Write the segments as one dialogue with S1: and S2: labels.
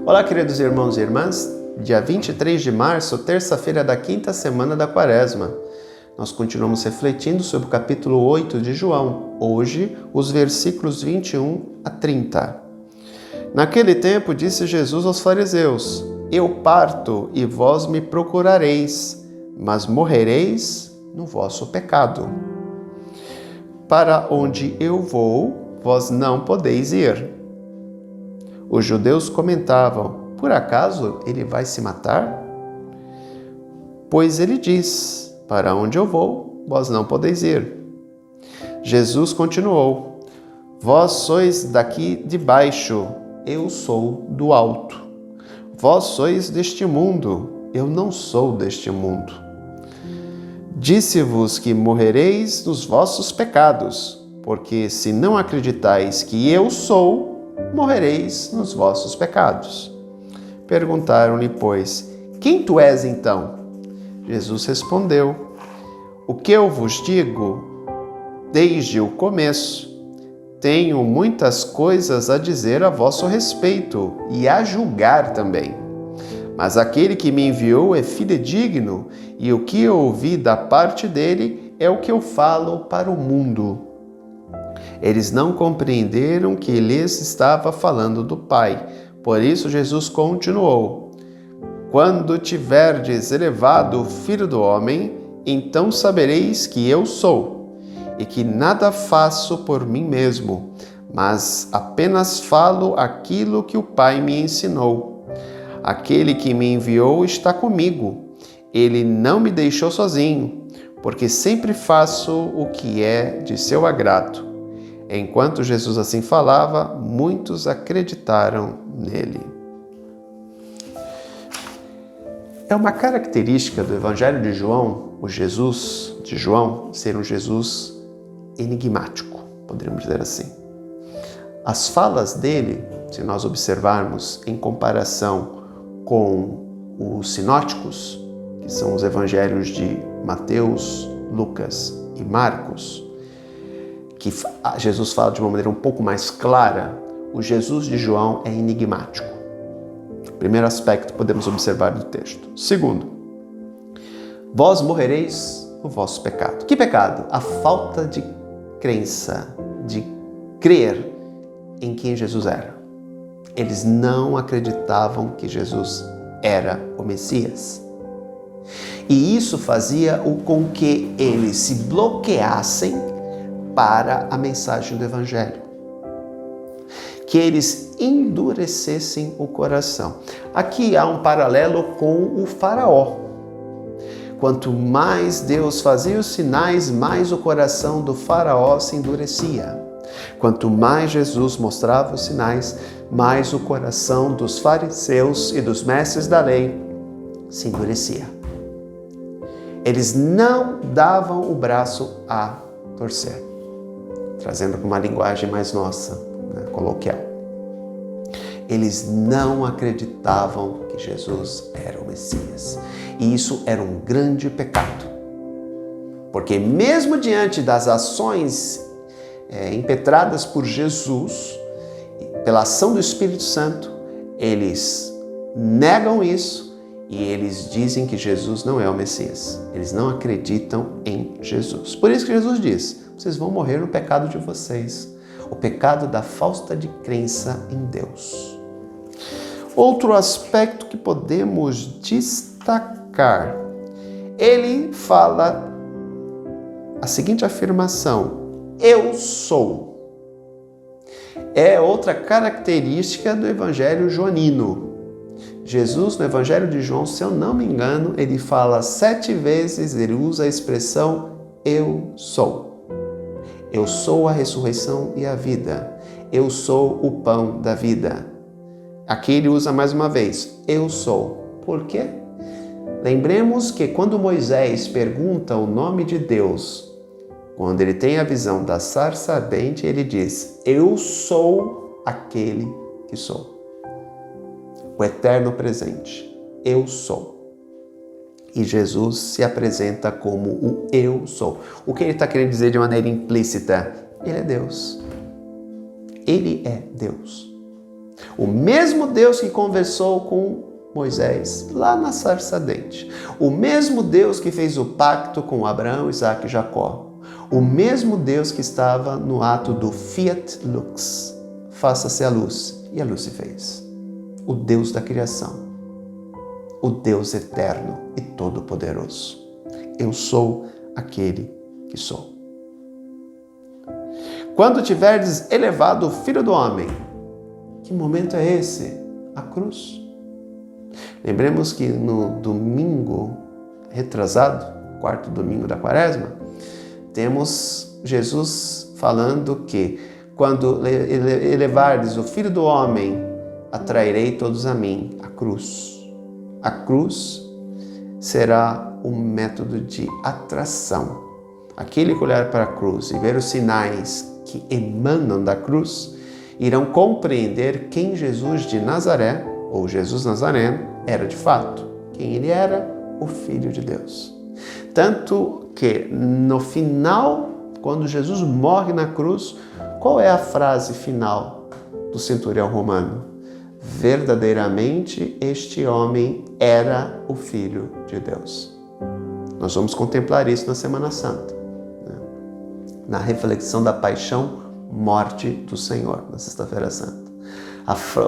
S1: Olá, queridos irmãos e irmãs. Dia 23 de março, terça-feira da quinta semana da Quaresma. Nós continuamos refletindo sobre o capítulo 8 de João. Hoje, os versículos 21 a 30. Naquele tempo, disse Jesus aos fariseus: Eu parto e vós me procurareis, mas morrereis no vosso pecado. Para onde eu vou, vós não podeis ir. Os judeus comentavam: Por acaso ele vai se matar? Pois ele diz: Para onde eu vou, vós não podeis ir. Jesus continuou: Vós sois daqui de baixo, eu sou do alto. Vós sois deste mundo, eu não sou deste mundo. Disse-vos que morrereis nos vossos pecados, porque se não acreditais que eu sou, morrereis nos vossos pecados. Perguntaram-lhe, pois, quem tu és então? Jesus respondeu: O que eu vos digo desde o começo. Tenho muitas coisas a dizer a vosso respeito e a julgar também. Mas aquele que me enviou é fidedigno, e o que eu ouvi da parte dele é o que eu falo para o mundo. Eles não compreenderam que lhes estava falando do Pai. Por isso Jesus continuou: Quando tiverdes elevado o Filho do Homem, então sabereis que eu sou, e que nada faço por mim mesmo, mas apenas falo aquilo que o Pai me ensinou. Aquele que me enviou está comigo. Ele não me deixou sozinho, porque sempre faço o que é de seu agrado. Enquanto Jesus assim falava, muitos acreditaram nele. É uma característica do Evangelho de João, o Jesus de João, ser um Jesus enigmático, poderíamos dizer assim. As falas dele, se nós observarmos em comparação com os sinóticos, que são os evangelhos de Mateus, Lucas e Marcos, que Jesus fala de uma maneira um pouco mais clara, o Jesus de João é enigmático. Primeiro aspecto que podemos observar do texto. Segundo, vós morrereis no vosso pecado. Que pecado? A falta de crença, de crer em quem Jesus era. Eles não acreditavam que Jesus era o Messias. E isso fazia com que eles se bloqueassem para a mensagem do Evangelho. Que eles endurecessem o coração. Aqui há um paralelo com o faraó. Quanto mais Deus fazia os sinais, mais o coração do faraó se endurecia. Quanto mais Jesus mostrava os sinais, mais o coração dos fariseus e dos mestres da lei se endurecia. Eles não davam o braço a torcer. Trazendo para uma linguagem mais nossa, coloquial. Eles não acreditavam que Jesus era o Messias. E isso era um grande pecado. Porque mesmo diante das ações impetradas por Jesus, pela ação do Espírito Santo, eles negam isso e eles dizem que Jesus não é o Messias. Eles não acreditam em Jesus. Por isso que Jesus diz: vocês vão morrer no pecado de vocês, o pecado da falta de crença em Deus. Outro aspecto que podemos destacar, ele fala a seguinte afirmação: eu sou. É outra característica do Evangelho joanino. Jesus, no Evangelho de João, se eu não me engano, ele fala 7 vezes, ele usa a expressão eu sou. Eu sou a ressurreição e a vida. Eu sou o pão da vida. Aqui ele usa mais uma vez, eu sou. Por quê? Lembremos que quando Moisés pergunta o nome de Deus, quando ele tem a visão da sarça ardente, ele diz: eu sou aquele que sou. O eterno presente, eu sou. E Jesus se apresenta como o eu sou. O que ele está querendo dizer de maneira implícita? Ele é Deus. Ele é Deus. O mesmo Deus que conversou com Moisés lá na sarça ardente. O mesmo Deus que fez o pacto com Abraão, Isaque e Jacó. O mesmo Deus que estava no ato do Fiat Lux. Faça-se a luz. E a luz se fez. O Deus da criação. O Deus eterno e todo-poderoso. Eu sou aquele que sou. Quando tiverdes elevado o Filho do Homem, que momento é esse? A cruz. Lembremos que no domingo retrasado, quarto domingo da Quaresma, temos Jesus falando que quando elevardes o Filho do Homem, atrairei todos a mim, a cruz. A cruz será um método de atração. Aquele que olhar para a cruz e ver os sinais que emanam da cruz, irão compreender quem Jesus de Nazaré, ou Jesus Nazareno, era de fato. Quem ele era? O Filho de Deus. Tanto que no final, quando Jesus morre na cruz, qual é a frase final do centurião romano? Verdadeiramente este homem era o Filho de Deus. Nós vamos contemplar isso na Semana Santa, né? Na reflexão da paixão, morte do Senhor, na Sexta-feira Santa.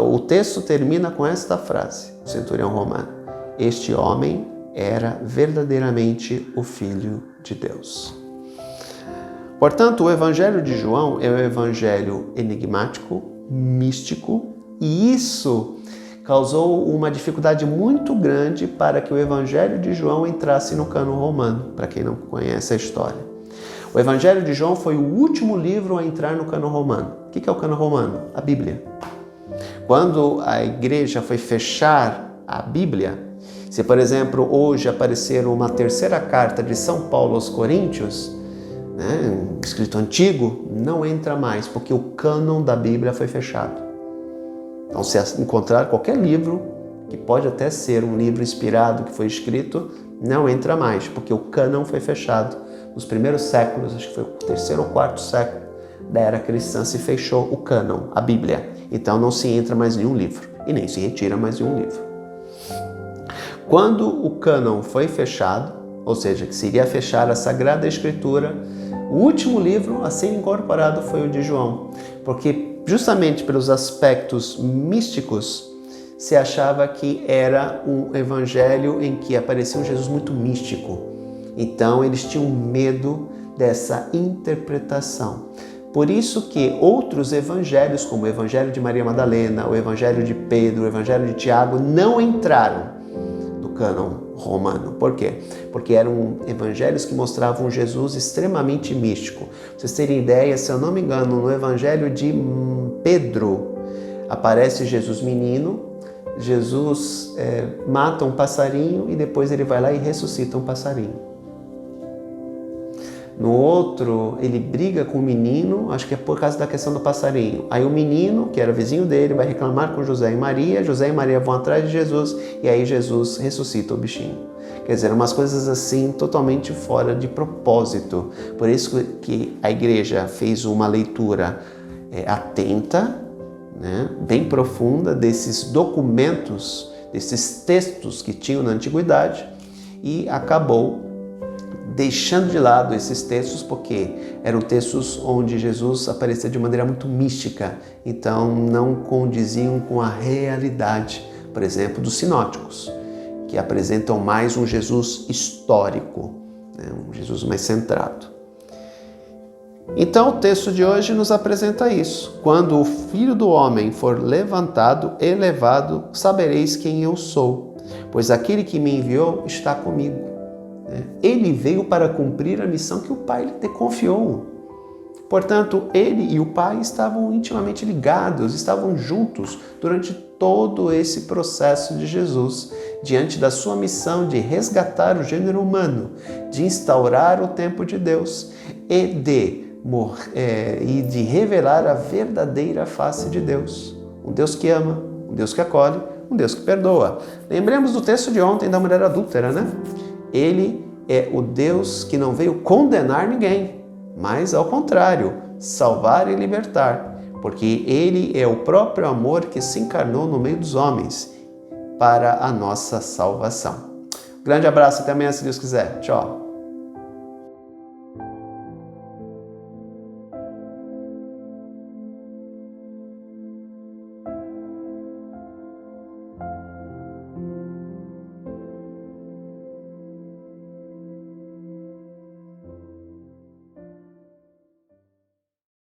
S1: O texto termina com esta frase, o centurião romano: este homem era verdadeiramente o Filho de Deus. Portanto, o Evangelho de João é um evangelho enigmático, místico, e isso causou uma dificuldade muito grande para que o Evangelho de João entrasse no cânon romano, para quem não conhece a história. O Evangelho de João foi o último livro a entrar no cânon romano. O que é o cânon romano? A Bíblia. Quando a igreja foi fechar a Bíblia, se, por exemplo, hoje aparecer uma terceira carta de São Paulo aos Coríntios, né, escrito antigo, não entra mais, porque o cânon da Bíblia foi fechado. Então, se encontrar qualquer livro, que pode até ser um livro inspirado que foi escrito, não entra mais, porque o cânon foi fechado. Nos primeiros séculos, acho que foi o terceiro ou quarto século da era cristã, se fechou o cânon, a Bíblia. Então não se entra mais nenhum livro e nem se retira mais nenhum livro. Quando o cânon foi fechado, ou seja, que se iria fechar a Sagrada Escritura, o último livro a ser incorporado foi o de João, porque justamente pelos aspectos místicos se achava que era um evangelho em que aparecia um Jesus muito místico. Então eles tinham medo dessa interpretação. Por isso que outros evangelhos, como o Evangelho de Maria Madalena, o Evangelho de Pedro, o Evangelho de Tiago, não entraram no cânon romano. Por quê? Porque eram evangelhos que mostravam um Jesus extremamente místico. Pra vocês terem ideia, se eu não me engano, no Evangelho de Pedro aparece Jesus menino, Jesus mata um passarinho e depois ele vai lá e ressuscita um passarinho. No outro, ele briga com o menino, acho que é por causa da questão do passarinho. Aí o menino, que era vizinho dele, vai reclamar com José e Maria vão atrás de Jesus, e aí Jesus ressuscita o bichinho. Quer dizer, umas coisas assim totalmente fora de propósito. Por isso que a igreja fez uma leitura atenta, né, bem profunda desses documentos, desses textos que tinham na antiguidade, e acabou deixando de lado esses textos, porque eram textos onde Jesus aparecia de maneira muito mística, então não condiziam com a realidade, por exemplo, dos sinóticos, que apresentam mais um Jesus histórico, né, um Jesus mais centrado. Então o texto de hoje nos apresenta isso. Quando o Filho do Homem for levantado, elevado, sabereis quem eu sou, pois aquele que me enviou está comigo. Ele veio para cumprir a missão que o Pai lhe confiou. Portanto, ele e o Pai estavam intimamente ligados, estavam juntos durante todo esse processo de Jesus, diante da sua missão de resgatar o gênero humano, de instaurar o tempo de Deus e de revelar a verdadeira face de Deus. Um Deus que ama, um Deus que acolhe, um Deus que perdoa. Lembremos do texto de ontem da mulher adúltera, né? Ele é o Deus que não veio condenar ninguém, mas, ao contrário, salvar e libertar. porque Ele é o próprio amor que se encarnou no meio dos homens para a nossa salvação. Grande abraço, até amanhã, se Deus quiser. Tchau.